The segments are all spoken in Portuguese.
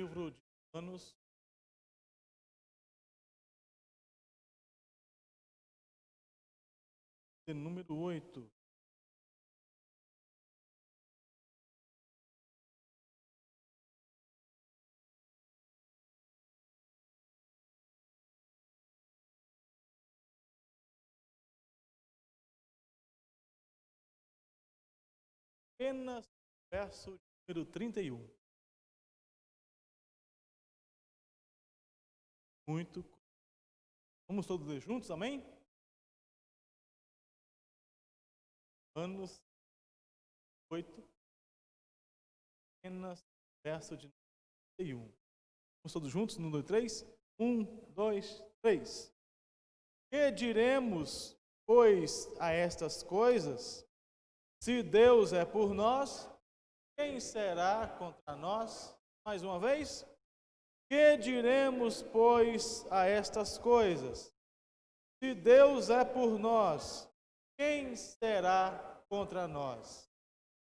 livro de Romanos, de número 8. Apenas verso número 31. Muito. Vamos todos ler juntos, amém? Romanos 8, apenas verso de 31. Vamos todos juntos? 1, 2, 3. 1, 2, 3. Que diremos, pois, a estas coisas? Se Deus é por nós, quem será contra nós? Mais uma vez. Que diremos, pois, a estas coisas? Se Deus é por nós, quem será contra nós?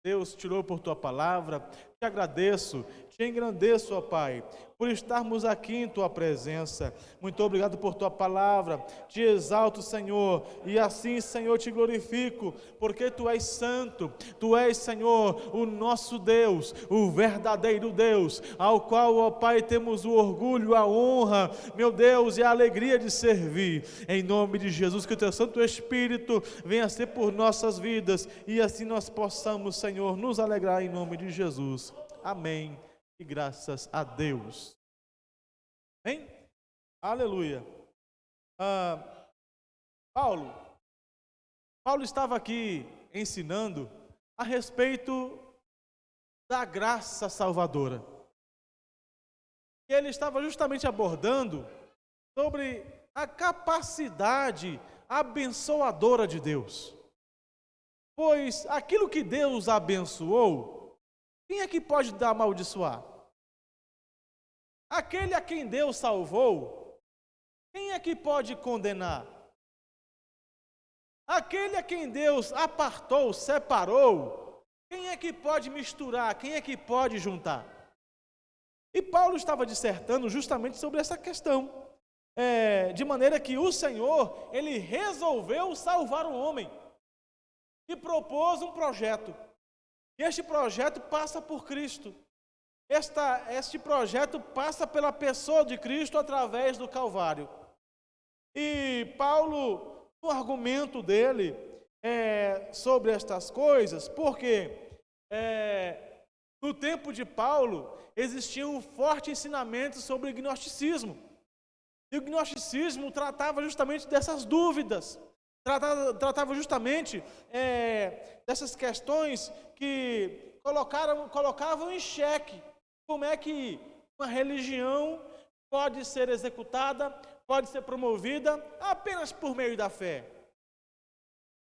Deus, te louvo por tua palavra, te agradeço, te engrandeço, ó Pai, por estarmos aqui em tua presença. Muito obrigado por tua palavra, te exalto, Senhor, e assim, Senhor, te glorifico, porque tu és santo, tu és, Senhor, o nosso Deus, o verdadeiro Deus, ao qual, ó Pai, temos o orgulho, a honra, meu Deus, e a alegria de servir. Em nome de Jesus, que o teu Santo Espírito venha ser por nossas vidas, e assim nós possamos, Senhor, nos alegrar em nome de Jesus. Amém. E graças a Deus. Amém? Aleluia. Paulo estava aqui ensinando a respeito da graça salvadora. E ele estava justamente abordando sobre a capacidade abençoadora de Deus. Pois aquilo que Deus abençoou, quem é que pode dar amaldiçoar? Aquele a quem Deus salvou, quem é que pode condenar? Aquele a quem Deus apartou, separou, quem é que pode misturar? Quem é que pode juntar? E Paulo estava dissertando justamente sobre essa questão, de maneira que o Senhor, ele resolveu salvar o homem e propôs um projeto. E este projeto passa por Cristo. Este projeto passa pela pessoa de Cristo através do Calvário. E Paulo, no argumento dele sobre estas coisas, porque no tempo de Paulo existia um forte ensinamento sobre o gnosticismo. E o gnosticismo tratava justamente dessas dúvidas. Tratava justamente dessas questões que colocavam em xeque como é que uma religião pode ser executada, pode ser promovida apenas por meio da fé.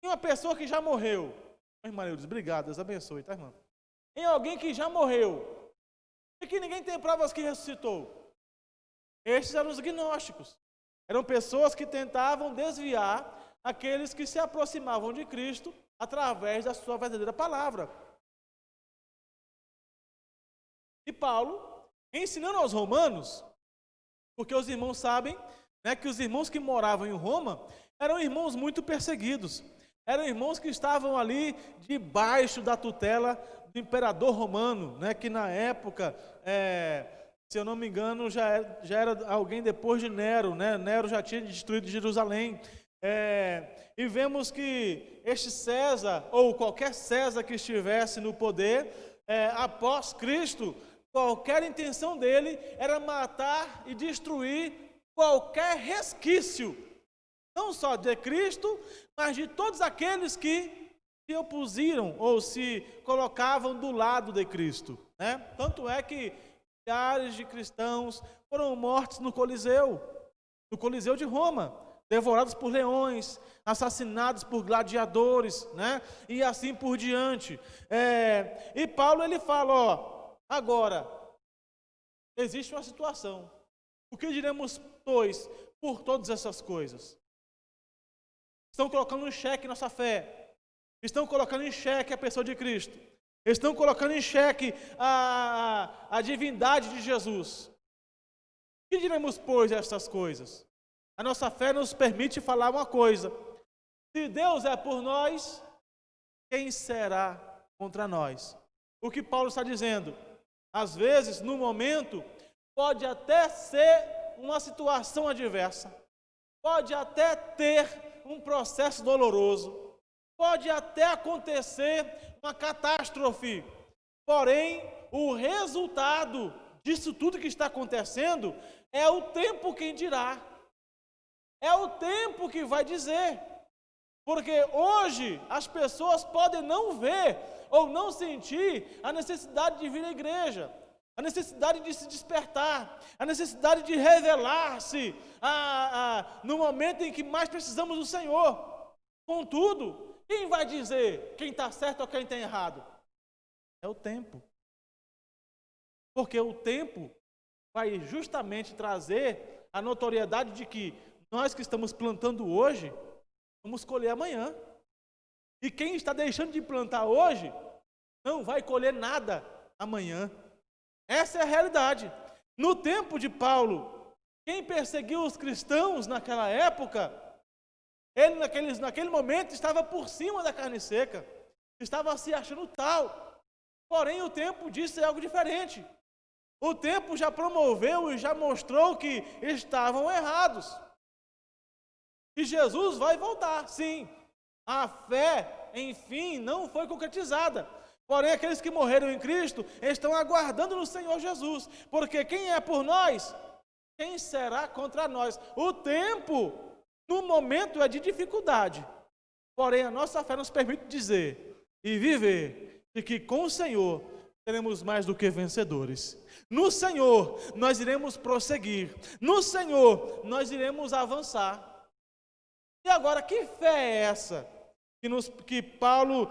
Em uma pessoa que já morreu, irmã Neudes, obrigado, Deus abençoe, tá, irmã? Em alguém que já morreu e que ninguém tem provas que ressuscitou. Estes eram os gnósticos. Eram pessoas que tentavam desviar aqueles que se aproximavam de Cristo através da sua verdadeira palavra. E Paulo, ensinando aos romanos, porque os irmãos sabem, que os irmãos que moravam em Roma eram irmãos muito perseguidos, eram irmãos que estavam ali debaixo da tutela do imperador romano, que na época, se eu não me engano, já era alguém depois de Nero, Nero já tinha destruído Jerusalém. E vemos que este César, ou qualquer César que estivesse no poder, após Cristo, qualquer intenção dele era matar e destruir qualquer resquício, não só de Cristo, mas de todos aqueles que se opuseram ou se colocavam do lado de Cristo. Tanto é que milhares de cristãos foram mortos no Coliseu de Roma, devorados por leões, assassinados por gladiadores, e assim por diante. E Paulo, ele fala, agora, existe uma situação. O que diremos, pois, por todas essas coisas? Estão colocando em xeque nossa fé. Estão colocando em xeque a pessoa de Cristo. estão colocando em xeque a divindade de Jesus. Que diremos, pois, estas coisas? A nossa fé nos permite falar uma coisa: se Deus é por nós, quem será contra nós? O que Paulo está dizendo? Às vezes, no momento, pode até ser uma situação adversa, pode até ter um processo doloroso, pode até acontecer uma catástrofe, porém, o resultado disso tudo que está acontecendo é o tempo quem dirá, é o tempo que vai dizer, porque hoje as pessoas podem não ver ou não sentir a necessidade de vir à igreja, a necessidade de se despertar, a necessidade de revelar-se no momento em que mais precisamos do Senhor. Contudo, quem vai dizer quem está certo ou quem está errado? É o tempo. Porque o tempo vai justamente trazer a notoriedade de que nós que estamos plantando hoje, vamos colher amanhã. E quem está deixando de plantar hoje, não vai colher nada amanhã. Essa é a realidade. No tempo de Paulo, quem perseguiu os cristãos naquela época, ele naquele momento estava por cima da carne seca, estava se achando tal. Porém, o tempo disse algo diferente. O tempo já promoveu e já mostrou que estavam errados. E Jesus vai voltar, sim. A fé, enfim, não foi concretizada. Porém, aqueles que morreram em Cristo estão aguardando no Senhor Jesus. Porque quem é por nós, quem será contra nós? O tempo, no momento, é de dificuldade. Porém, a nossa fé nos permite dizer e viver de que com o Senhor seremos mais do que vencedores. No Senhor, nós iremos prosseguir. No Senhor, nós iremos avançar. E agora, que fé é essa que Paulo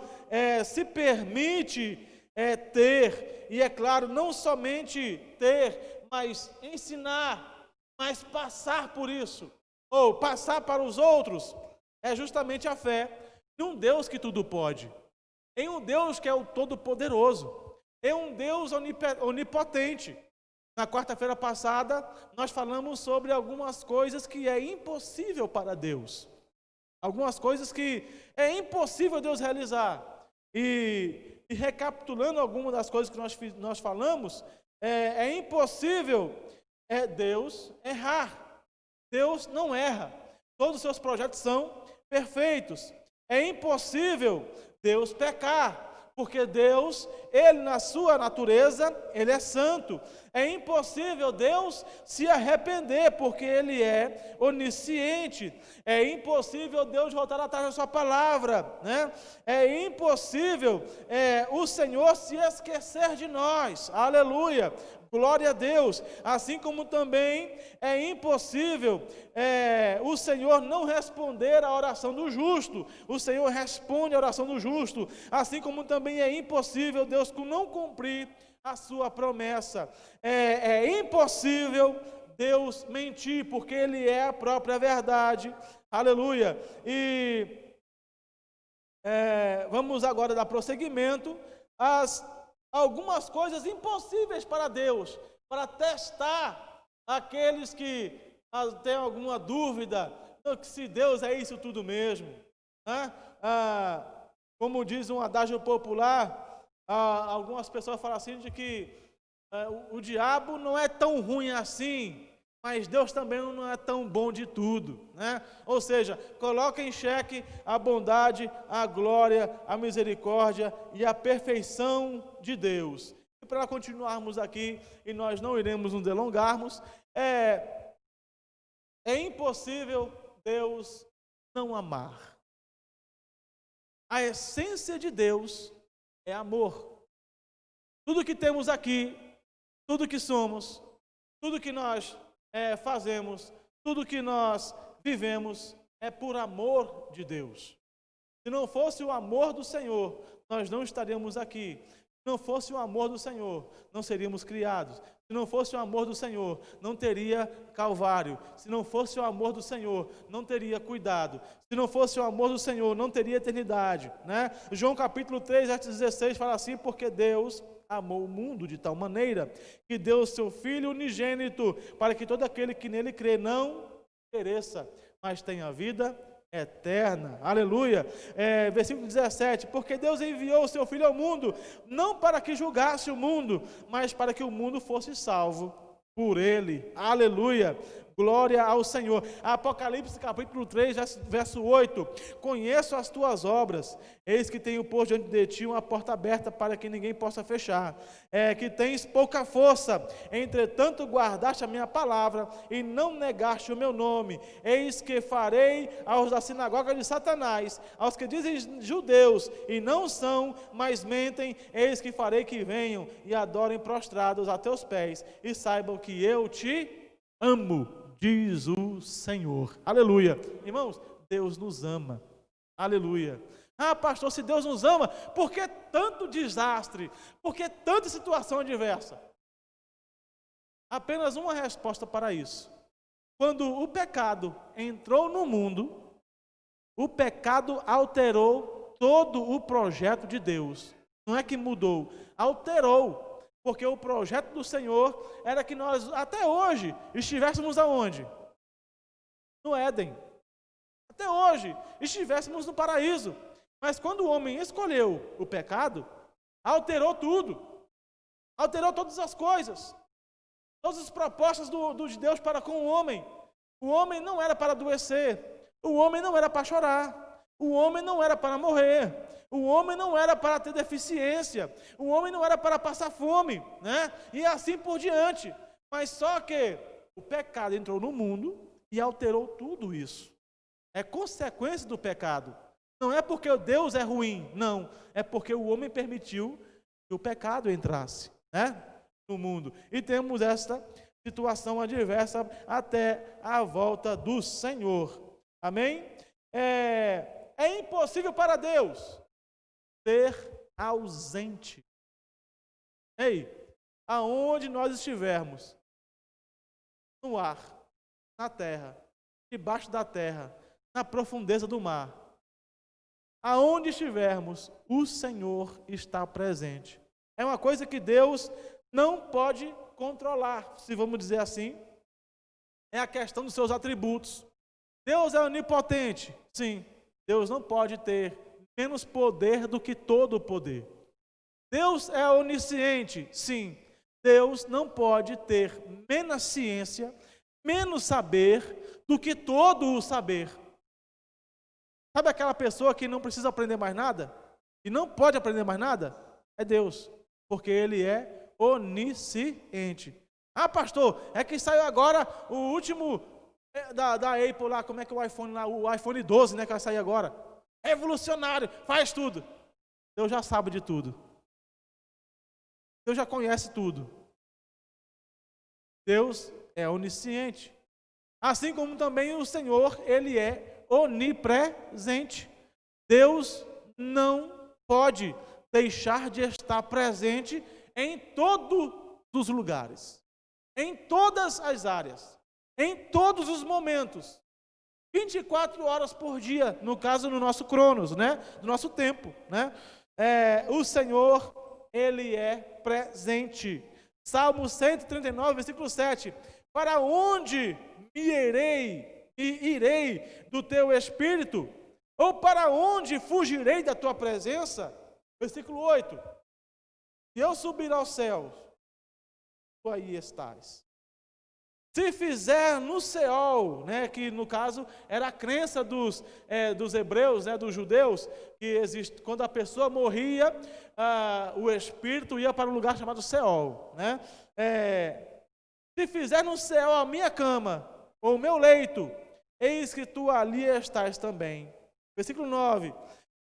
se permite ter? E é claro, não somente ter, mas ensinar, mas passar por isso, ou passar para os outros, é justamente a fé em um Deus que tudo pode, em um Deus que é o Todo-Poderoso, em um Deus onipotente. Na quarta-feira passada, nós falamos sobre algumas coisas que é impossível para Deus. Algumas coisas que é impossível Deus realizar. E recapitulando algumas das coisas que nós falamos, é impossível Deus errar. Deus não erra. Todos os seus projetos são perfeitos. É impossível Deus pecar, porque Deus, Ele na sua natureza, Ele é santo. É impossível Deus se arrepender, porque Ele é onisciente. É impossível Deus voltar atrás da sua palavra, né? É impossível o Senhor se esquecer de nós. Aleluia! Glória a Deus. Assim como também é impossível o Senhor não responder à oração do justo. O Senhor responde à oração do justo. Assim como também é impossível Deus não cumprir a sua promessa. É impossível Deus mentir, porque Ele é a própria verdade. Aleluia. E vamos agora dar prosseguimento às algumas coisas impossíveis para Deus, para testar aqueles que têm alguma dúvida, que se Deus é isso tudo mesmo. Né? Como diz um adágio popular, algumas pessoas falam assim de que o diabo não é tão ruim assim, mas Deus também não é tão bom de tudo, né? Ou seja, coloca em xeque a bondade, a glória, a misericórdia e a perfeição de Deus. E para continuarmos aqui, e nós não iremos nos delongarmos, é impossível Deus não amar. A essência de Deus é amor. Tudo que temos aqui, tudo que somos, tudo que nós fazemos, tudo que nós vivemos é por amor de Deus. Se não fosse o amor do Senhor, nós não estaríamos aqui. Se não fosse o amor do Senhor, não seríamos criados. Se não fosse o amor do Senhor, não teria Calvário. Se não fosse o amor do Senhor, não teria cuidado. Se não fosse o amor do Senhor, não teria eternidade, né? João capítulo 3, verso 16 fala assim: porque Deus amou o mundo de tal maneira que deu o seu Filho unigênito, para que todo aquele que nele crê não pereça, mas tenha vida eterna. Aleluia. Versículo 17: porque Deus enviou o seu Filho ao mundo, não para que julgasse o mundo, mas para que o mundo fosse salvo por ele. Aleluia. Glória ao Senhor. Apocalipse capítulo 3, verso 8: conheço as tuas obras, eis que tenho por diante de ti uma porta aberta para que ninguém possa fechar, que tens pouca força, entretanto guardaste a minha palavra e não negaste o meu nome. Eis que farei aos da sinagoga de Satanás, aos que dizem judeus e não são, mas mentem, eis que farei que venham e adorem prostrados a teus pés e saibam que eu te amo, diz o Senhor. Aleluia. Irmãos, Deus nos ama. Aleluia. Ah, pastor, se Deus nos ama, por que tanto desastre? Por que tanta situação adversa? Apenas uma resposta para isso. Quando o pecado entrou no mundo, o pecado alterou todo o projeto de Deus. Não é que mudou, alterou. Porque o projeto do Senhor era que nós, até hoje, estivéssemos aonde? No Éden. Até hoje, estivéssemos no paraíso. Mas quando o homem escolheu o pecado, alterou tudo. Alterou todas as coisas. Todas as propostas de Deus para com o homem. O homem não era para adoecer. O homem não era para chorar. O homem não era para morrer. O homem não era para ter deficiência, o homem não era para passar fome, né? E assim por diante. Mas só que o pecado entrou no mundo e alterou tudo isso. É consequência do pecado. Não é porque Deus é ruim, não. É porque o homem permitiu que o pecado entrasse, né, no mundo. E temos esta situação adversa até a volta do Senhor. Amém? É impossível para Deus ser ausente. Ei, aonde nós estivermos, no ar, na terra, debaixo da terra, na profundeza do mar, aonde estivermos, o Senhor está presente. É uma coisa que Deus não pode controlar, se vamos dizer assim. É a questão dos seus atributos. Deus é onipotente, sim. Deus não pode ter menos poder do que todo o poder. Deus é onisciente, sim. Deus não pode ter menos ciência, menos saber do que todo o saber. Sabe aquela pessoa que não precisa aprender mais nada? E não pode aprender mais nada? É Deus, porque Ele é onisciente. Ah, pastor, é que saiu agora o último da Apple lá, como é que é o iPhone lá, o iPhone 12, né, que vai sair agora. Revolucionário, faz tudo. Deus já sabe de tudo. Deus já conhece tudo. Deus é onisciente. Assim como também o Senhor, Ele é onipresente. Deus não pode deixar de estar presente em todos os lugares, em todas as áreas, em todos os momentos. 24 horas por dia, no caso do nosso cronos, né? Do nosso tempo, né? O Senhor, Ele é presente. Salmo 139, versículo 7. Para onde irei do teu espírito? Ou para onde fugirei da tua presença? Versículo 8. Se eu subir aos céus, tu aí estás. Se fizer no Seol, né, que no caso era a crença dos hebreus, né, dos judeus, que existe, quando a pessoa morria, o espírito ia para um lugar chamado Seol, né? Se fizer no Seol a minha cama, ou o meu leito, eis que tu ali estás também. Versículo 9.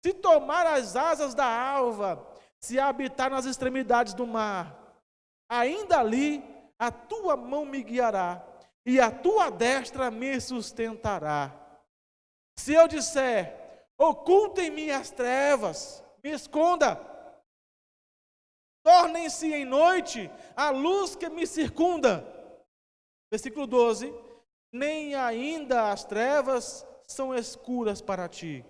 Se tomar as asas da alva, se habitar nas extremidades do mar, ainda ali a tua mão me guiará, e a tua destra me sustentará. Se eu disser, ocultem-me as trevas, me esconda, tornem-se em noite a luz que me circunda. Versículo 12, nem ainda as trevas são escuras para ti,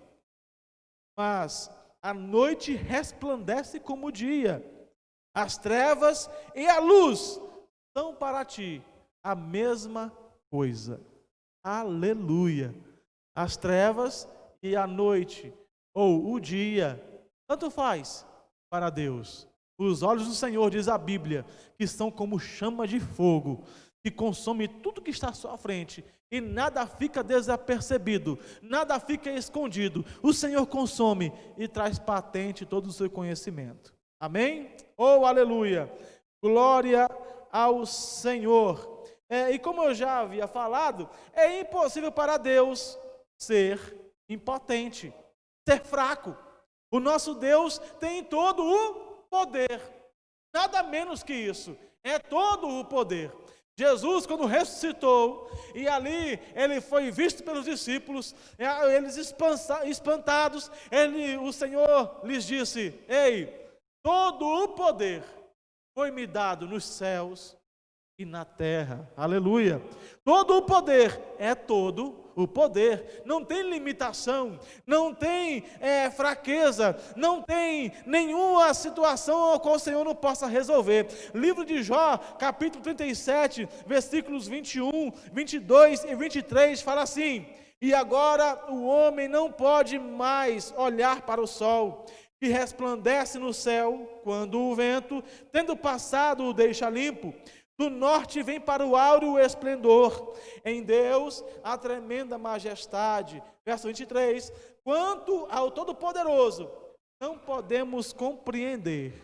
mas a noite resplandece como o dia. As trevas e a luz são para ti a mesma coisa. Aleluia! As trevas e a noite, ou o dia, tanto faz para Deus. Os olhos do Senhor, diz a Bíblia, que são como chama de fogo, que consome tudo que está à sua frente, e nada fica desapercebido, nada fica escondido. O Senhor consome e traz patente todo o seu conhecimento. Amém? Oh, aleluia! Glória ao Senhor. E como eu já havia falado, é impossível para Deus ser impotente, ser fraco. O nosso Deus tem todo o poder, nada menos que isso, é todo o poder. Jesus, quando ressuscitou, e ali ele foi visto pelos discípulos, eles espantados, o Senhor lhes disse: ei, todo o poder foi me dado nos céus e na terra. Aleluia! Todo o poder é todo o poder, não tem limitação, não tem fraqueza, não tem nenhuma situação ao qual o Senhor não possa resolver. Livro de Jó, capítulo 37, versículos 21, 22 e 23, fala assim: e agora o homem não pode mais olhar para o sol, que resplandece no céu, quando o vento, tendo passado, o deixa limpo. Do norte vem para o áureo esplendor. Em Deus a tremenda majestade. Verso 23. Quanto ao Todo-Poderoso, não podemos compreender.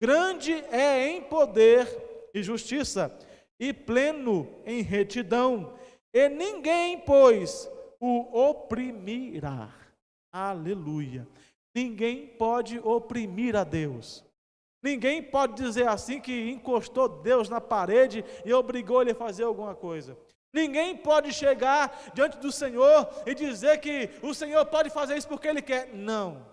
Grande é em poder e justiça, e pleno em retidão. E ninguém, pois, o oprimirá. Aleluia. Ninguém pode oprimir a Deus. Ninguém pode dizer assim que encostou Deus na parede e obrigou ele a fazer alguma coisa. Ninguém pode chegar diante do Senhor e dizer que o Senhor pode fazer isso porque Ele quer. Não.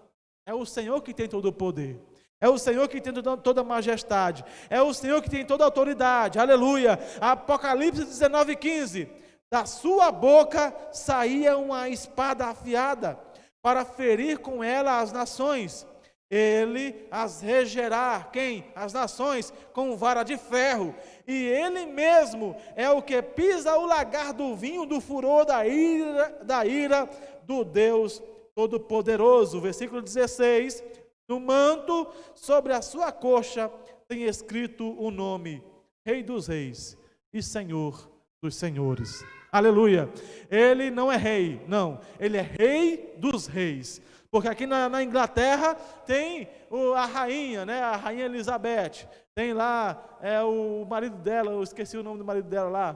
É o Senhor que tem todo o poder. É o Senhor que tem toda a majestade. É o Senhor que tem toda a autoridade. Aleluia. Apocalipse 19:15. Da sua boca saía uma espada afiada para ferir com ela as nações. Ele as regerá, quem? As nações, com vara de ferro. E ele mesmo é o que pisa o lagar do vinho do furor da ira do Deus Todo-Poderoso. Versículo 16. No manto, sobre a sua coxa, tem escrito o nome: Rei dos Reis e Senhor dos Senhores. Aleluia. Ele não é rei, não. Ele é Rei dos Reis. Porque aqui na Inglaterra tem a rainha, né? A rainha Elizabeth. Tem lá o marido dela, eu esqueci o nome do marido dela lá.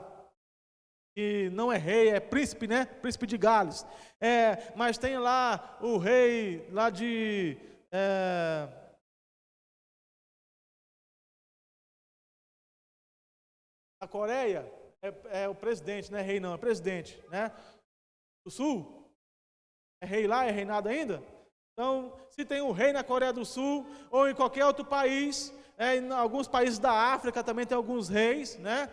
E não é rei, é príncipe, né? Príncipe de Gales. Mas tem lá o rei lá de... a Coreia é o presidente, não é rei não, é presidente, né? O Sul. É rei lá, é reinado ainda? Então, se tem um rei na Coreia do Sul, ou em qualquer outro país, em alguns países da África também tem alguns reis, né?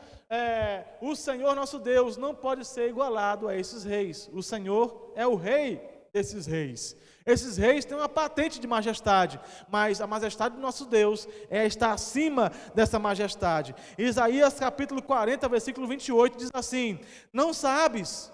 O Senhor nosso Deus não pode ser igualado a esses reis. O Senhor é o rei desses reis. Esses reis têm uma patente de majestade, mas a majestade do nosso Deus está acima dessa majestade. Isaías capítulo 40, versículo 28 diz assim: não sabes,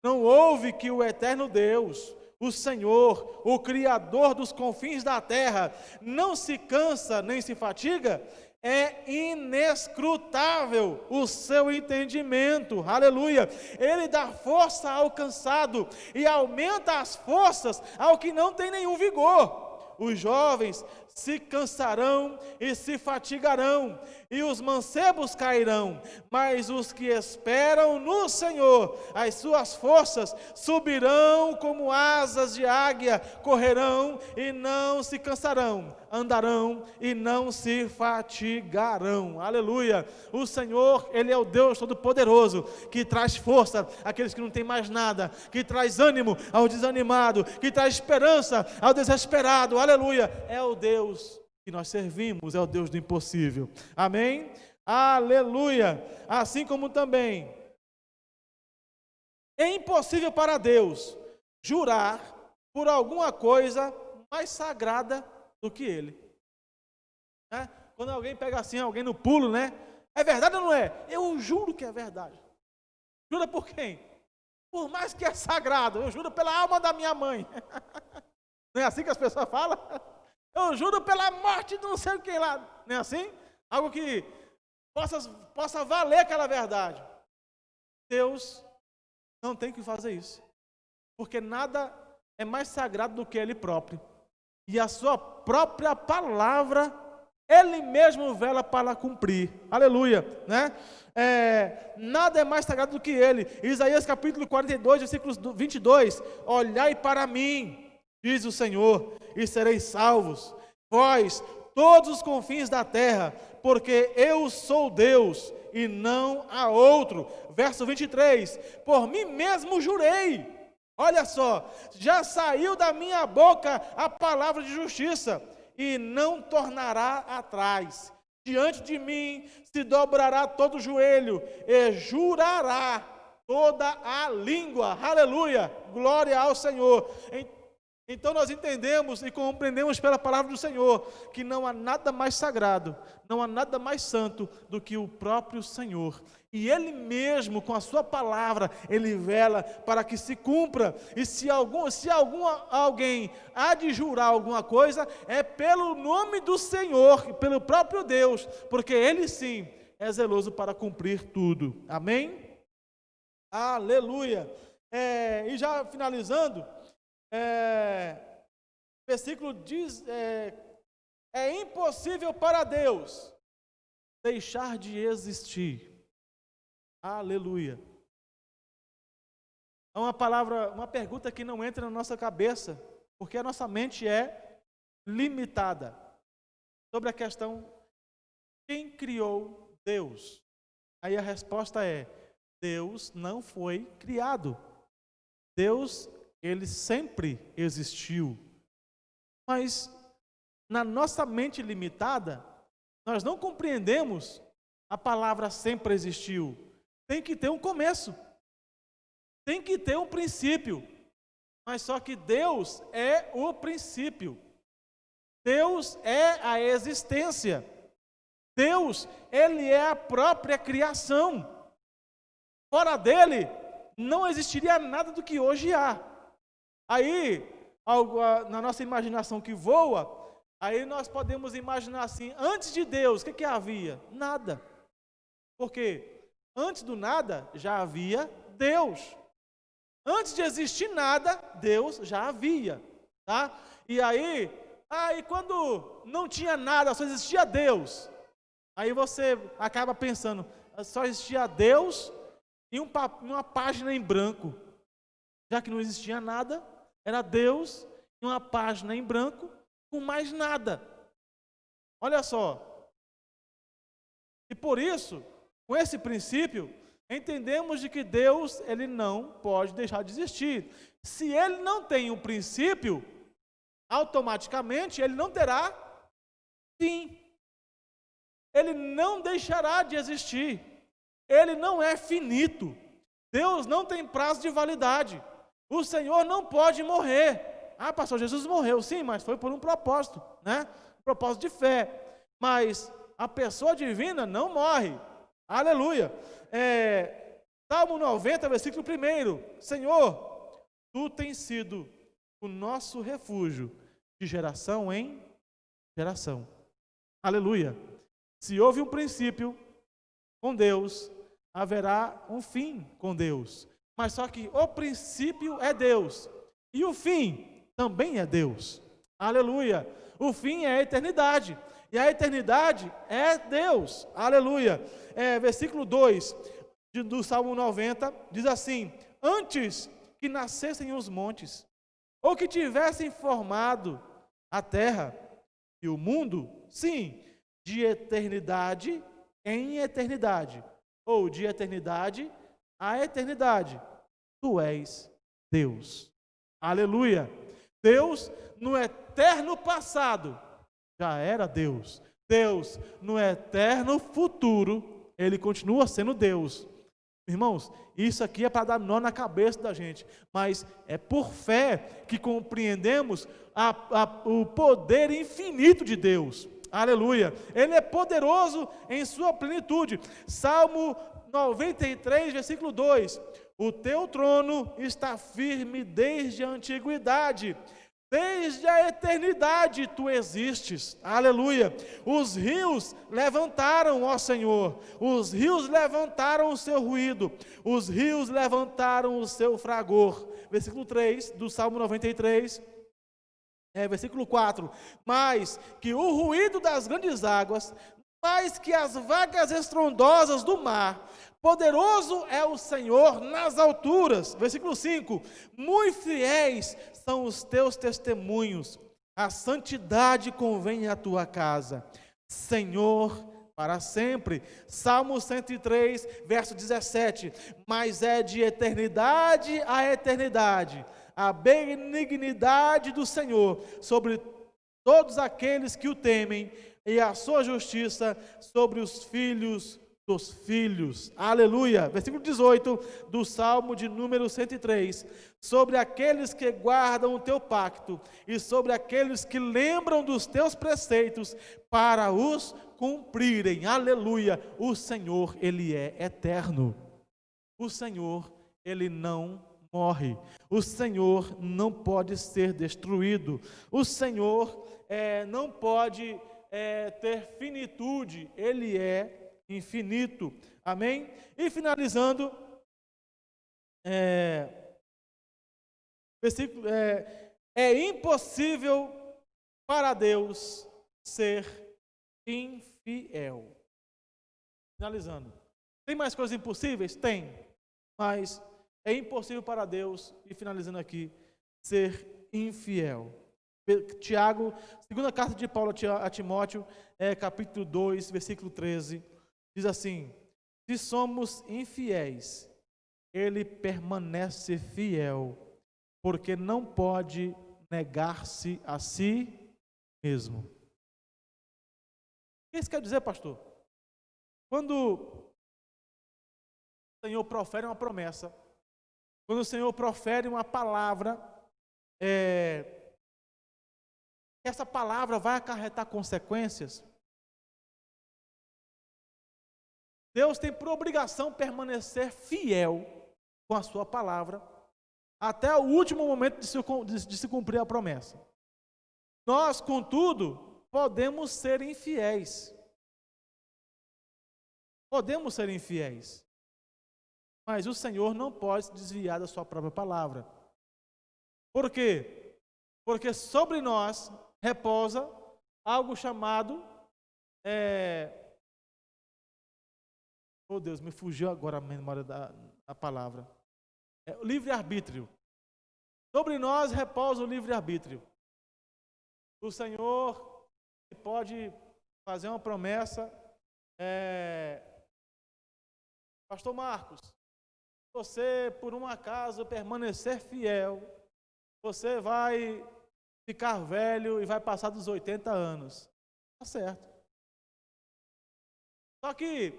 não ouve que o eterno Deus, o Senhor, o Criador dos confins da terra, não se cansa nem se fatiga? É inescrutável o seu entendimento, aleluia. Ele dá força ao cansado e aumenta as forças ao que não tem nenhum vigor. Os jovens se cansarão e se fatigarão, e os mancebos cairão, mas os que esperam no Senhor, as suas forças subirão como asas de águia, correrão e não se cansarão, andarão e não se fatigarão. Aleluia! O Senhor, Ele é o Deus Todo-Poderoso, que traz força àqueles que não têm mais nada, que traz ânimo ao desanimado, que traz esperança ao desesperado. Aleluia! É o Deus que nós servimos é o Deus do impossível. Amém? Aleluia! Assim como também é impossível para Deus jurar por alguma coisa mais sagrada do que Ele. Né? Quando alguém pega assim, alguém no pulo, né? É verdade ou não é? Eu juro que é verdade. Jura por quem? Por mais que é sagrado, eu juro pela alma da minha mãe. Não é assim que as pessoas falam? Eu juro pela morte de não sei quem lá. Não é assim? Algo que possa valer aquela verdade. Deus não tem que fazer isso. Porque nada é mais sagrado do que Ele próprio. E a sua própria palavra, Ele mesmo vela para cumprir. Aleluia. Né? Nada é mais sagrado do que Ele. Isaías capítulo 42, versículos 22. Olhai para mim, diz o Senhor, e sereis salvos. Vós, todos os confins da terra, porque eu sou Deus e não há outro. Verso 23, por mim mesmo jurei. Olha só, já saiu da minha boca a palavra de justiça e não tornará atrás. Diante de mim se dobrará todo o joelho e jurará toda a língua. Aleluia, glória ao Senhor. Então nós entendemos e compreendemos pela palavra do Senhor que não há nada mais sagrado, não há nada mais santo do que o próprio Senhor. E Ele mesmo, com a sua palavra, Ele vela para que se cumpra. E se alguém há de jurar alguma coisa, é pelo nome do Senhor, pelo próprio Deus, porque Ele sim é zeloso para cumprir tudo. Amém? Aleluia! E já finalizando, versículo diz, é impossível para Deus deixar de existir. Aleluia. É uma pergunta que não entra na nossa cabeça, porque a nossa mente é limitada. Sobre a questão, quem criou Deus? Aí a resposta é, Deus não foi criado. Deus, Ele sempre existiu. Mas, na nossa mente limitada, nós não compreendemos a palavra sempre existiu. Tem que ter um começo. Tem que ter um princípio. Mas só que Deus é o princípio. Deus é a existência. Deus, Ele é a própria criação. Fora dele, não existiria nada do que hoje há. Aí, na nossa imaginação que voa, aí nós podemos imaginar assim, antes de Deus, o que havia? Nada. Por quê? Antes do nada, já havia Deus. Antes de existir nada, Deus já havia. Tá? E aí quando não tinha nada, só existia Deus, aí você acaba pensando, só existia Deus e uma página em branco. Já que não existia nada, era Deus e uma página em branco com mais nada. Olha só. E por isso, com esse princípio, entendemos de que Deus, Ele não pode deixar de existir. Se Ele não tem um princípio, automaticamente Ele não terá fim. Ele não deixará de existir. Ele não é finito. Deus não tem prazo de validade. O Senhor não pode morrer. Ah, pastor, Jesus morreu. Sim, mas foi por um propósito, né? Um propósito de fé. Mas a pessoa divina não morre. Aleluia. Salmo 90, versículo 1. Senhor, Tu tens sido o nosso refúgio de geração em geração. Aleluia. Se houve um princípio com Deus, haverá um fim com Deus. Mas só que o princípio é Deus. E o fim também é Deus. Aleluia. O fim é a eternidade. E a eternidade é Deus. Aleluia. Versículo 2 do Salmo 90 diz assim: antes que nascessem os montes, ou que tivessem formado a terra e o mundo, sim, de eternidade em eternidade, ou de eternidade a eternidade, Tu és Deus. Aleluia. Deus, no eterno passado, já era Deus. Deus, no eterno futuro, Ele continua sendo Deus. Irmãos, isso aqui é para dar nó na cabeça da gente, mas é por fé que compreendemos o poder infinito de Deus. Aleluia! Ele é poderoso em sua plenitude. Salmo 93, versículo 2: o teu trono está firme desde a antiguidade. Desde a eternidade tu existes, aleluia. Os rios levantaram, ó Senhor, os rios levantaram o seu ruído, os rios levantaram o seu fragor. Versículo 3 do Salmo 93, versículo 4: mais que o ruído das grandes águas, mais que as vagas estrondosas do mar, poderoso é o Senhor nas alturas. Versículo 5: muito fiéis são os teus testemunhos, a santidade convém à tua casa, Senhor, para sempre. Salmo 103, verso 17: mas é de eternidade a eternidade a benignidade do Senhor sobre todos aqueles que o temem, e a sua justiça sobre os filhos dos filhos. Aleluia. Versículo 18 do Salmo de número 103: sobre aqueles que guardam o teu pacto e sobre aqueles que lembram dos teus preceitos para os cumprirem. Aleluia. O Senhor, Ele é eterno. O Senhor, Ele não morre. O Senhor não pode ser destruído. O Senhor não pode ter finitude. Ele é infinito. Amém? E finalizando, versículo, é impossível para Deus ser infiel. Finalizando. Tem mais coisas impossíveis? Tem. Mas é impossível para Deus, e finalizando aqui, ser infiel. Tiago, segunda carta de Paulo a Timóteo, capítulo 2, versículo 13, diz assim: se somos infiéis, ele permanece fiel, porque não pode negar-se a si mesmo. O que isso quer dizer, pastor? Quando o Senhor profere uma promessa, quando o Senhor profere uma palavra, essa palavra vai acarretar consequências. Deus tem por obrigação permanecer fiel com a sua palavra até o último momento de se cumprir a promessa. Nós, contudo, podemos ser infiéis. Podemos ser infiéis. Mas o Senhor não pode se desviar da sua própria palavra. Por quê? Porque sobre nós repousa algo chamado... Oh Deus, me fugiu agora a memória da palavra. O livre-arbítrio. Sobre nós repousa o livre-arbítrio. O Senhor pode fazer uma promessa. Pastor Marcos, você por um acaso permanecer fiel, você vai ficar velho e vai passar dos 80 anos. Tá certo. Só que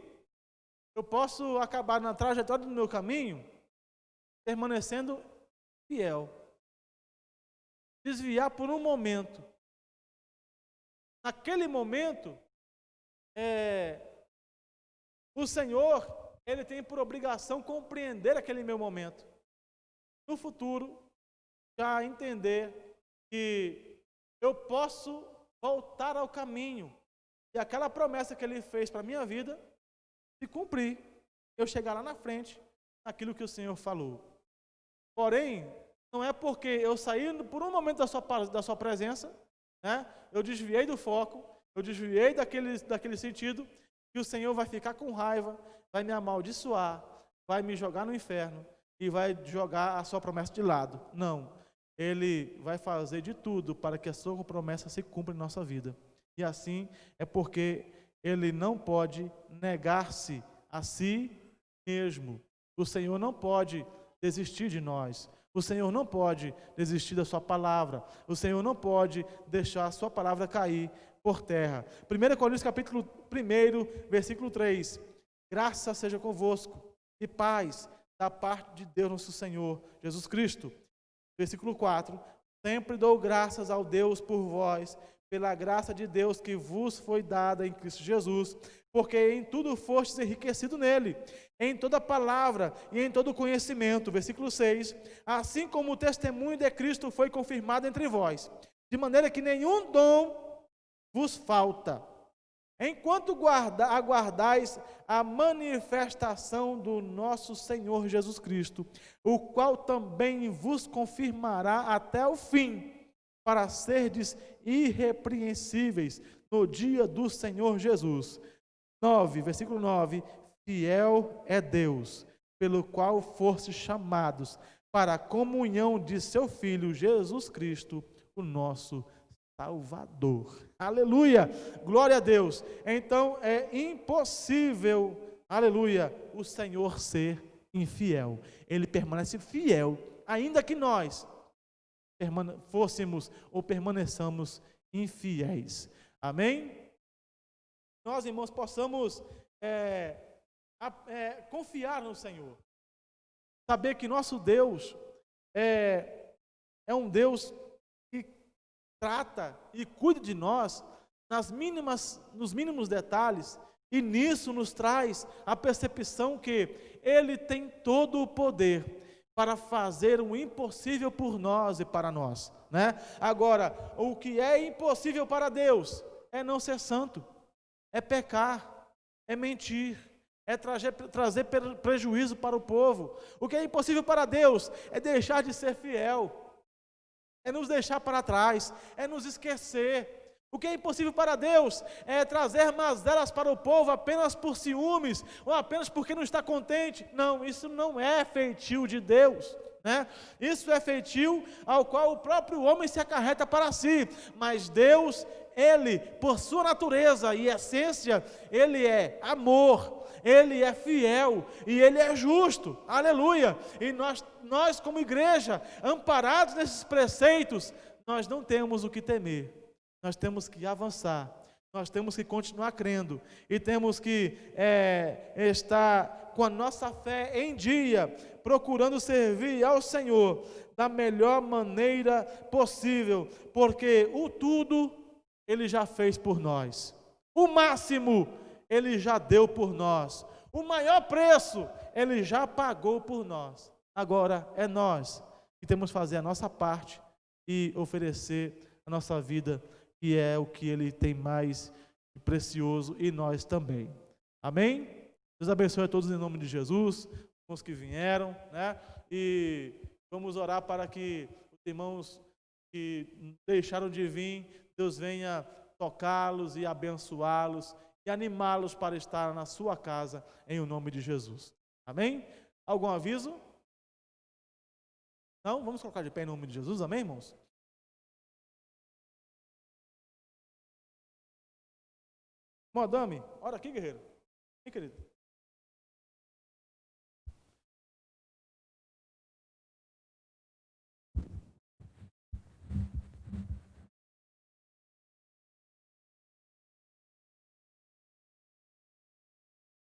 eu posso acabar na trajetória do meu caminho permanecendo fiel. Desviar por um momento. Naquele momento, o Senhor, Ele tem por obrigação compreender aquele meu momento. No futuro, já entender que eu posso voltar ao caminho e aquela promessa que Ele fez para a minha vida se cumprir. Eu chegar lá na frente, naquilo que o Senhor falou. Porém, não é porque eu saí por um momento da sua presença, né? Eu desviei do foco, eu desviei daquele sentido, que o Senhor vai ficar com raiva, vai me amaldiçoar, vai me jogar no inferno e vai jogar a sua promessa de lado. Não, Ele vai fazer de tudo para que a sua promessa se cumpra em nossa vida. E assim é porque Ele não pode negar-se a si mesmo. O Senhor não pode desistir de nós. O Senhor não pode desistir da sua palavra. O Senhor não pode deixar a sua palavra cair por terra. 1 Coríntios capítulo 1, versículo 3. Graça seja convosco e paz da parte de Deus nosso Senhor Jesus Cristo. Versículo 4. Sempre dou graças ao Deus por vós, pela graça de Deus que vos foi dada em Cristo Jesus, porque em tudo fostes enriquecido nele, em toda palavra e em todo conhecimento. Versículo 6. Assim como o testemunho de Cristo foi confirmado entre vós, de maneira que nenhum dom vos falta, enquanto aguardais a manifestação do nosso Senhor Jesus Cristo, o qual também vos confirmará até o fim, para serdes irrepreensíveis no dia do Senhor Jesus. 9, versículo 9. Fiel é Deus, pelo qual fostes chamados para a comunhão de seu Filho Jesus Cristo, o nosso Salvador. Aleluia! Glória a Deus! Então é impossível, aleluia, o Senhor ser infiel. Ele permanece fiel, ainda que nós fôssemos ou permaneçamos infiéis. Amém? Nós, irmãos, possamos confiar no Senhor. Saber que nosso Deus é um Deus que trata e cuida de nós nos mínimos detalhes, e nisso nos traz a percepção que Ele tem todo o poder para fazer o impossível por nós e para nós, né? Agora, o que é impossível para Deus é não ser santo, é pecar, é mentir, é trazer prejuízo para o povo. O que é impossível para Deus é deixar de ser fiel, é nos deixar para trás, é nos esquecer. O que é impossível para Deus é trazer mazelas para o povo apenas por ciúmes, ou apenas porque não está contente. Não, isso não é feitio de Deus, né? Isso é feitio ao qual o próprio homem se acarreta para si. Mas Deus, Ele, por sua natureza e essência, Ele é amor, Ele é fiel e Ele é justo. Aleluia! E nós como igreja, amparados nesses preceitos, nós não temos o que temer. Nós temos que avançar, nós temos que continuar crendo e temos que estar com a nossa fé em dia, procurando servir ao Senhor da melhor maneira possível, porque o tudo Ele já fez por nós, o máximo Ele já deu por nós, o maior preço Ele já pagou por nós. Agora é nós que temos que fazer a nossa parte e oferecer a nossa vida, que é o que Ele tem mais precioso, e nós também. Amém? Deus abençoe a todos em nome de Jesus, os que vieram, né? E vamos orar para que os irmãos que deixaram de vir, Deus venha tocá-los e abençoá-los e animá-los para estar na sua casa, em o nome de Jesus. Amém? Algum aviso? Não? Vamos colocar de pé em nome de Jesus, amém, irmãos? Madame, ora aqui, guerreiro. Vem, querido.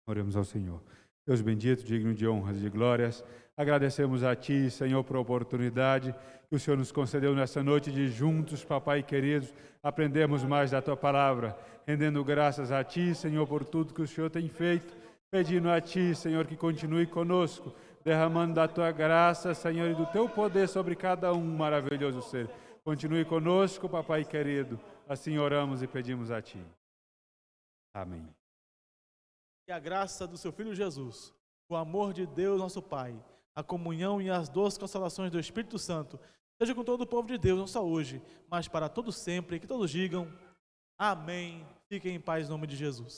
Oremos ao Senhor. Deus bendito, digno de honras e de glórias, agradecemos a Ti, Senhor, por a oportunidade que o Senhor nos concedeu nessa noite de juntos, Papai querido, aprendermos mais da Tua palavra, rendendo graças a Ti, Senhor, por tudo que o Senhor tem feito, pedindo a Ti, Senhor, que continue conosco, derramando da Tua graça, Senhor, e do Teu poder sobre cada um, maravilhoso ser. Continue conosco, Papai querido, assim oramos e pedimos a Ti. Amém. Que a graça do seu Filho Jesus, o amor de Deus nosso Pai, a comunhão e as doces consolações do Espírito Santo, seja com todo o povo de Deus, não só hoje, mas para todos sempre, que todos digam amém. Fiquem em paz em nome de Jesus.